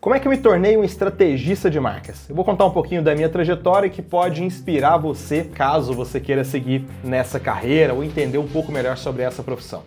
Como é que eu me tornei um estrategista de marcas? Eu vou contar um pouquinho da minha trajetória que pode inspirar você, caso você queira seguir nessa carreira ou entender um pouco melhor sobre essa profissão.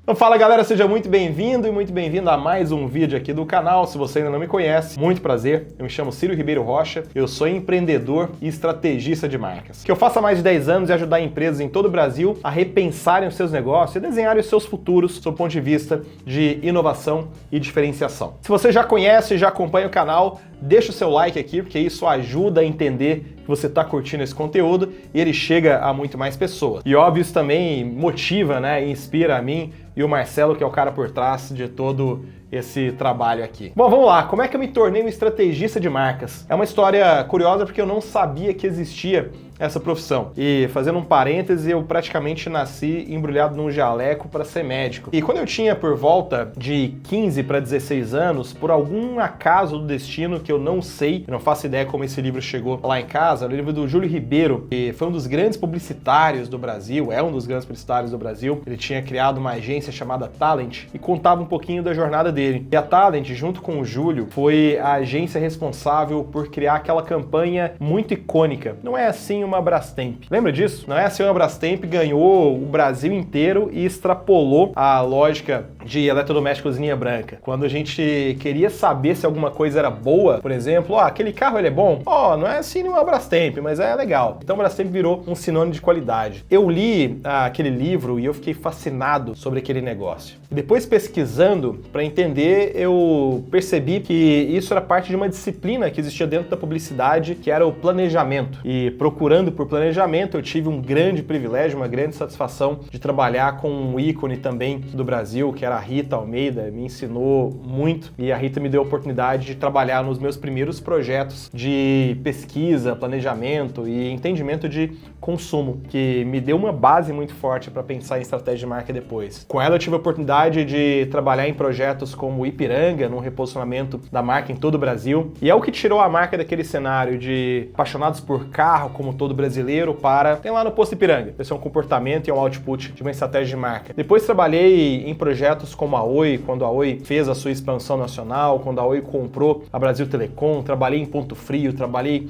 Então fala galera, seja muito bem-vindo e muito bem-vindo a mais um vídeo aqui do canal. Se você ainda não me conhece, muito prazer, eu me chamo Ciro Ribeiro Rocha, eu sou empreendedor e estrategista de marcas. O que eu faço há mais de 10 anos é ajudar empresas em todo o Brasil a repensarem os seus negócios e desenharem os seus futuros sob o ponto de vista de inovação e diferenciação. Se você já conhece e já acompanha o canal, deixa o seu like aqui, porque isso ajuda a entender que você está curtindo esse conteúdo e ele chega a muito mais pessoas. E óbvio, isso também motiva, e inspira a mim e o Marcelo, que é o cara por trás de todo esse trabalho aqui. Bom, vamos lá. Como é que eu me tornei um estrategista de marcas? É uma história curiosa porque eu não sabia que existia essa profissão. E fazendo um parêntese, eu praticamente nasci embrulhado num jaleco para ser médico. E quando eu tinha por volta de 15 para 16 anos, por algum acaso do destino que eu não sei, eu não faço ideia como esse livro chegou lá em casa, o livro do Júlio Ribeiro, que foi um dos grandes publicitários do Brasil, é um dos grandes publicitários do Brasil. Ele tinha criado uma agência chamada Talent e contava um pouquinho da jornada dele. E a Talent, junto com o Júlio, foi a agência responsável por criar aquela campanha muito icônica. Não é assim uma Brastemp. Lembra disso? Não é assim, uma Brastemp ganhou o Brasil inteiro e extrapolou a lógica de eletrodomésticos linha branca. Quando a gente queria saber se alguma coisa era boa, por exemplo, aquele carro ele é bom? Não é assim uma Brastemp, mas é legal. Então Brastemp virou um sinônimo de qualidade. Eu li aquele livro e eu fiquei fascinado sobre aquele negócio. E depois pesquisando para entender, eu percebi que isso era parte de uma disciplina que existia dentro da publicidade, que era o planejamento. E procurando por planejamento, eu tive um grande privilégio, uma grande satisfação de trabalhar com um ícone também do Brasil, que era a Rita Almeida, me ensinou muito e a Rita me deu a oportunidade de trabalhar nos meus primeiros projetos de pesquisa, planejamento e entendimento de consumo, que me deu uma base muito forte para pensar em estratégia de marca depois. Com ela eu tive a oportunidade de trabalhar em projetos como o Ipiranga, no reposicionamento da marca em todo o Brasil, e é o que tirou a marca daquele cenário de apaixonados por carro, como todo brasileiro, para tem lá no Posto Ipiranga. Esse é um comportamento e um output de uma estratégia de marca. Depois trabalhei em projetos como a Oi, quando a Oi fez a sua expansão nacional, quando a Oi comprou a Brasil Telecom, trabalhei em Ponto Frio, trabalhei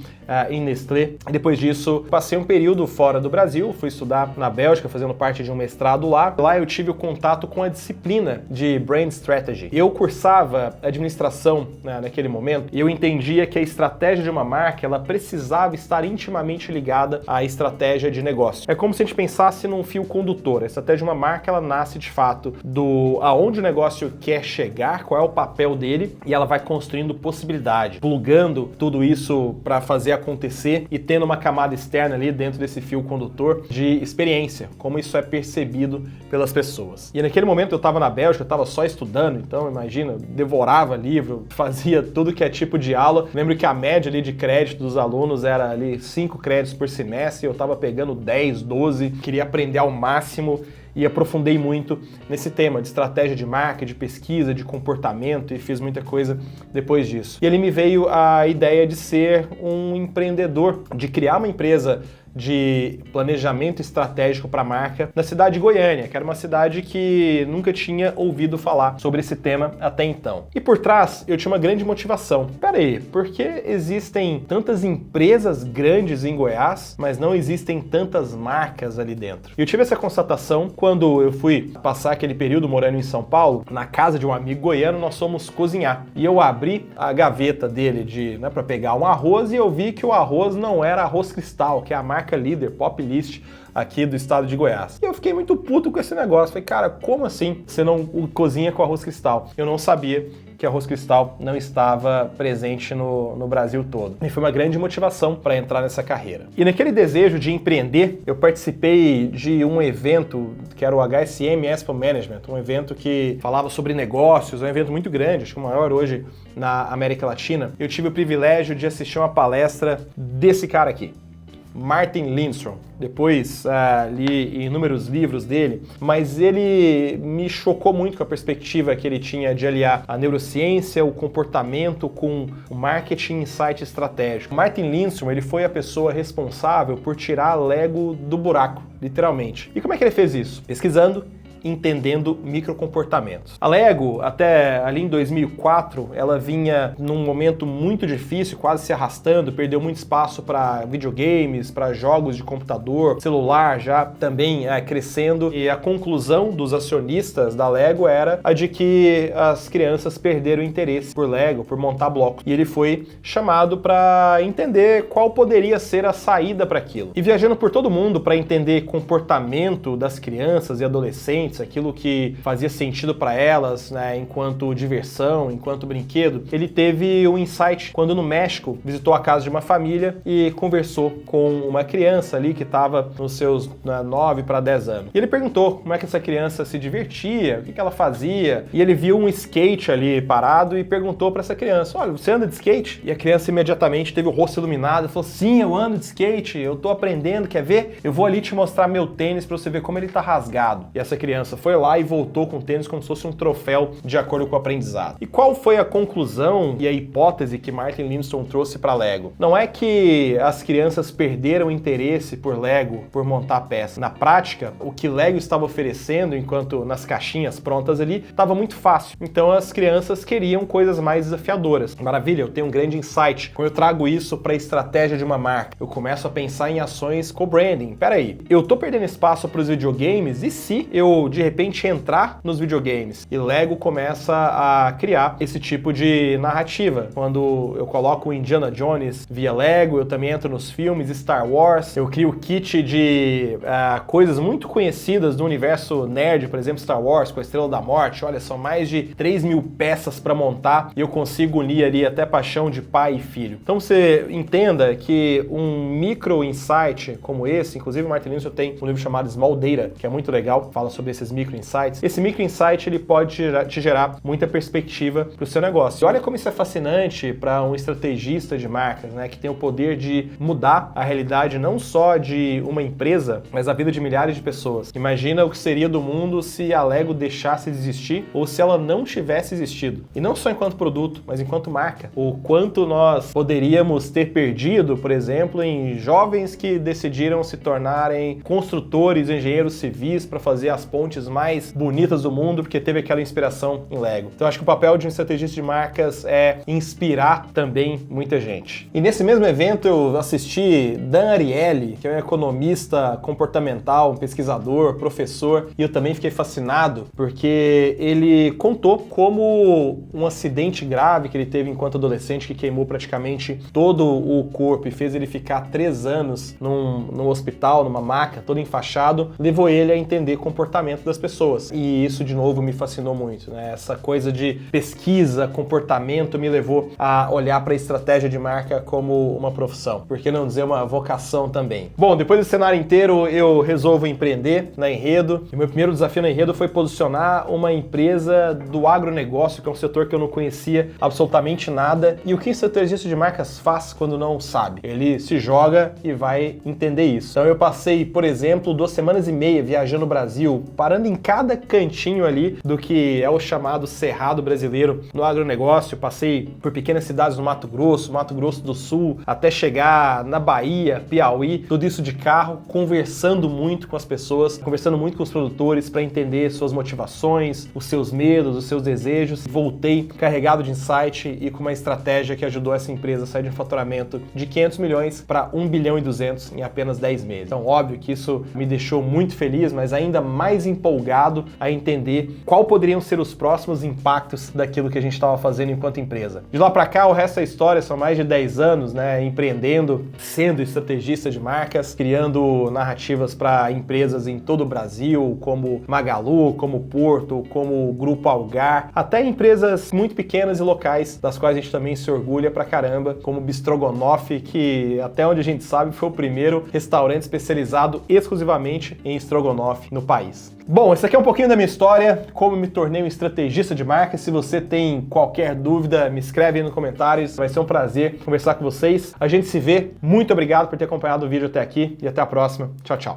em Nestlé. E depois disso, passei um período fora do Brasil, fui estudar na Bélgica, fazendo parte de um mestrado lá. Lá eu tive o contato com a disciplina de Brand Strategy. Eu cursava administração naquele momento e eu entendia que a estratégia de uma marca, ela precisava estar intimamente ligada à estratégia de negócio. É como se a gente pensasse num fio condutor. A estratégia de uma marca, ela nasce de fato do aonde o negócio quer chegar, qual é o papel dele, e ela vai construindo possibilidade, plugando tudo isso para fazer acontecer e tendo uma camada externa ali dentro desse fio condutor de experiência, como isso é percebido pelas pessoas. E naquele momento eu estava na Bélgica, eu estava só estudando, então imagina, eu devorava livro, fazia tudo que é tipo de aula. Lembro que a média ali de crédito dos alunos era ali 5 créditos por semestre, eu estava pegando 10, 12, queria aprender ao máximo e aprofundei muito nesse tema de estratégia de marca, de pesquisa, de comportamento e fiz muita coisa depois disso. E ali me veio a ideia de ser um empreendedor, de criar uma empresa de planejamento estratégico para a marca na cidade de Goiânia, que era uma cidade que nunca tinha ouvido falar sobre esse tema até então. E por trás eu tinha uma grande motivação. Peraí, por que existem tantas empresas grandes em Goiás, mas não existem tantas marcas ali dentro? Eu tive essa constatação quando eu fui passar aquele período morando em São Paulo, na casa de um amigo goiano, nós fomos cozinhar. E eu abri a gaveta dele para pegar um arroz e eu vi que o arroz não era Arroz Cristal, que é a marca líder, Pop List, aqui do estado de Goiás. E eu fiquei muito puto com esse negócio. Falei, cara, como assim você não cozinha com arroz cristal? Eu não sabia que arroz cristal não estava presente no Brasil todo. E foi uma grande motivação para entrar nessa carreira. E naquele desejo de empreender, eu participei de um evento que era o HSM Expo Management, um evento que falava sobre negócios, um evento muito grande, acho que o maior hoje na América Latina. Eu tive o privilégio de assistir uma palestra desse cara aqui. Martin Lindstrom. Depois li inúmeros livros dele, mas ele me chocou muito com a perspectiva que ele tinha de aliar a neurociência, o comportamento com o marketing insight estratégico. Martin Lindstrom, ele foi a pessoa responsável por tirar a Lego do buraco, literalmente. E como é que ele fez isso? Pesquisando, entendendo microcomportamentos. A Lego, até ali em 2004, ela vinha num momento muito difícil, quase se arrastando, perdeu muito espaço para videogames, para jogos de computador, celular já também crescendo, e a conclusão dos acionistas da Lego era a de que as crianças perderam o interesse por Lego, por montar blocos. E ele foi chamado para entender qual poderia ser a saída para aquilo. E viajando por todo mundo para entender comportamento das crianças e adolescentes, aquilo que fazia sentido para elas, né, enquanto diversão, enquanto brinquedo, ele teve um insight quando no México visitou a casa de uma família e conversou com uma criança ali que estava nos seus 9 para 10 anos. E ele perguntou como é que essa criança se divertia, o que ela fazia, e ele viu um skate ali parado e perguntou para essa criança: olha, você anda de skate? E a criança imediatamente teve o rosto iluminado e falou: sim, eu ando de skate, eu tô aprendendo, quer ver? Eu vou ali te mostrar meu tênis para você ver como ele tá rasgado. E essa criança foi lá e voltou com o tênis como se fosse um troféu de acordo com o aprendizado. E qual foi a conclusão e a hipótese que Martin Lindstrom trouxe para Lego? Não é que as crianças perderam interesse por Lego, por montar peças. Na prática, o que Lego estava oferecendo, enquanto nas caixinhas prontas ali, estava muito fácil. Então as crianças queriam coisas mais desafiadoras. Maravilha, eu tenho um grande insight. Quando eu trago isso para a estratégia de uma marca, eu começo a pensar em ações co-branding. Peraí, eu tô perdendo espaço para os videogames, e se eu de repente entrar nos videogames? E Lego começa a criar esse tipo de narrativa. Quando eu coloco o Indiana Jones via Lego, eu também entro nos filmes Star Wars, eu crio kit de coisas muito conhecidas do universo nerd, por exemplo Star Wars com a Estrela da Morte. Olha, são mais de 3.000 peças para montar e eu consigo unir ali até paixão de pai e filho. Então você entenda que um micro insight como esse, inclusive o Martin Lindstrom tem um livro chamado Small Data, que é muito legal, fala sobre esses micro insights. Esse micro insight ele pode te gerar muita perspectiva para o seu negócio. E olha como isso é fascinante para um estrategista de marcas, né, que tem o poder de mudar a realidade não só de uma empresa, mas a vida de milhares de pessoas. Imagina o que seria do mundo se a Lego deixasse de existir ou se ela não tivesse existido. E não só enquanto produto, mas enquanto marca. O quanto nós poderíamos ter perdido, por exemplo, em jovens que decidiram se tornarem construtores, engenheiros civis para fazer as pontes mais bonitas do mundo, porque teve aquela inspiração em Lego. Então acho que o papel de um estrategista de marcas é inspirar também muita gente. E nesse mesmo evento eu assisti Dan Ariely, que é um economista comportamental, um pesquisador, professor, e eu também fiquei fascinado porque ele contou como um acidente grave que ele teve enquanto adolescente, que queimou praticamente todo o corpo e fez ele ficar 3 anos num hospital, numa maca, todo enfaixado, levou ele a entender comportamento das pessoas. E isso, de novo, me fascinou muito, né? Essa coisa de pesquisa, comportamento me levou a olhar para a estratégia de marca como uma profissão. Por que não dizer uma vocação também? Bom, depois do cenário inteiro, eu resolvo empreender na Enredo. E meu primeiro desafio na Enredo foi posicionar uma empresa do agronegócio, que é um setor que eu não conhecia absolutamente nada. E o que o estrategista de marcas faz quando não sabe? Ele se joga e vai entender isso. Então eu passei, por exemplo, 2 semanas e meia viajando o Brasil, parando em cada cantinho ali do que é o chamado Cerrado brasileiro no agronegócio. Passei por pequenas cidades no Mato Grosso do Sul, até chegar na Bahia, Piauí, tudo isso de carro, conversando muito com as pessoas, conversando muito com os produtores para entender suas motivações, os seus medos, os seus desejos. Voltei carregado de insight e com uma estratégia que ajudou essa empresa a sair de um faturamento de 500 milhões para 1 bilhão e 200 em apenas 10 meses. Então, óbvio que isso me deixou muito feliz, mas ainda mais empolgado a entender qual poderiam ser os próximos impactos daquilo que a gente estava fazendo enquanto empresa. De lá para cá, o resto da história, são mais de 10 anos, né, empreendendo, sendo estrategista de marcas, criando narrativas para empresas em todo o Brasil, como Magalu, como Porto, como Grupo Algar, até empresas muito pequenas e locais, das quais a gente também se orgulha pra caramba, como Bistrogonoff, que até onde a gente sabe foi o primeiro restaurante especializado exclusivamente em estrogonofe no país. Bom, esse aqui é um pouquinho da minha história, como me tornei um estrategista de marca. Se você tem qualquer dúvida, me escreve aí nos comentários. Vai ser um prazer conversar com vocês. A gente se vê. Muito obrigado por ter acompanhado o vídeo até aqui e até a próxima. Tchau, tchau.